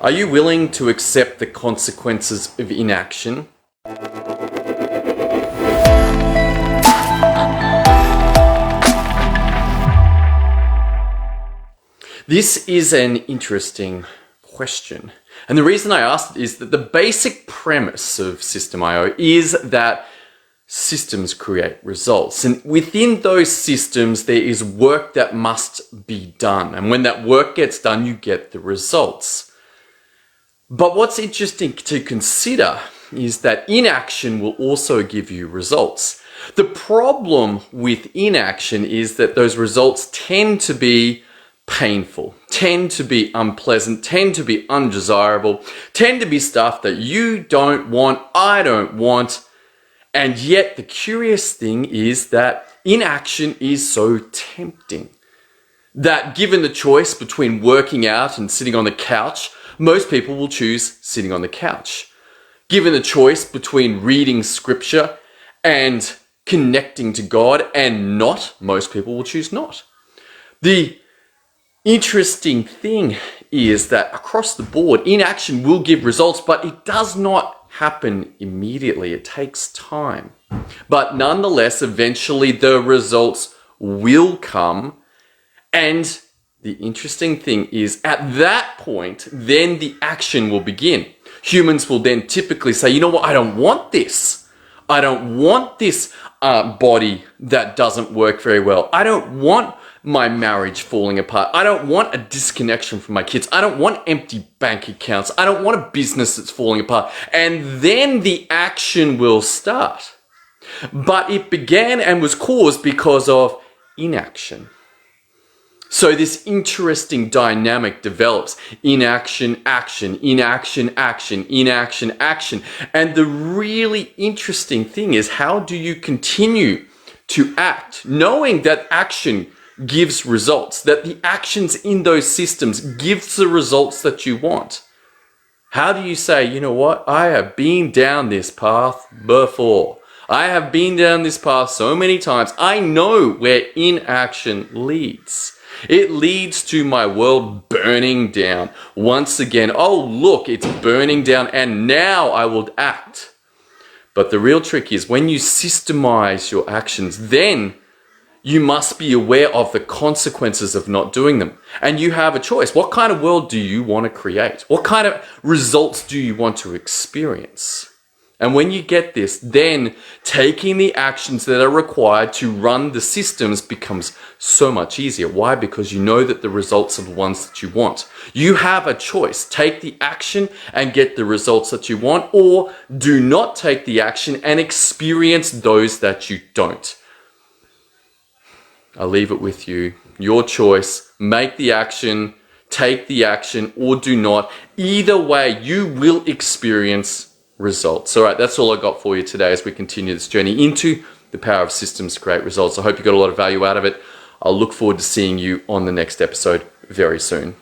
Are you willing to accept the consequences of inaction? This is an interesting question. And the reason I asked it is that the basic premise of System.io is that systems create results. And within those systems, there is work that must be done. And when that work gets done, you get the results. But what's interesting to consider is that inaction will also give you results. The problem with inaction is that those results tend to be painful, tend to be unpleasant, tend to be undesirable, tend to be stuff that you don't want, I don't want. And yet the curious thing is that inaction is so tempting that given the choice between working out and sitting on the couch, most people will choose sitting on the couch. Given the choice between reading scripture and connecting to God and not, most people will choose not. The interesting thing is that across the board, inaction will give results, but it does not happen immediately. It takes time. But nonetheless, eventually the results will come. And the interesting thing is at that point, then the action will begin. Humans will then typically say, you know what, I don't want this. I don't want this body that doesn't work very well. I don't want my marriage falling apart. I don't want a disconnection from my kids. I don't want empty bank accounts. I don't want a business that's falling apart. And then the action will start. But it began and was caused because of inaction. So this interesting dynamic develops. Inaction, action, inaction, action, inaction, action. And the really interesting thing is, how do you continue to act knowing that action gives results, that the actions in those systems gives the results that you want? How do you say, you know what, I have been down this path before. I have been down this path so many times. I know where inaction leads. It leads to my world burning down. Once again, oh look, it's burning down and now I will act. But the real trick is when you systemize your actions, then you must be aware of the consequences of not doing them. And you have a choice. What kind of world do you want to create? What kind of results do you want to experience? And when you get this, then taking the actions that are required to run the systems becomes so much easier. Why? Because you know that the results are the ones that you want. You have a choice. Take the action and get the results that you want, or do not take the action and experience those that you don't. I'll leave it with you. Your choice. Make the action, take the action, or do not. Either way, you will experience results. All right, that's all I got for you today as we continue this journey into the power of systems to create results. I hope you got a lot of value out of it. I'll look forward to seeing you on the next episode very soon.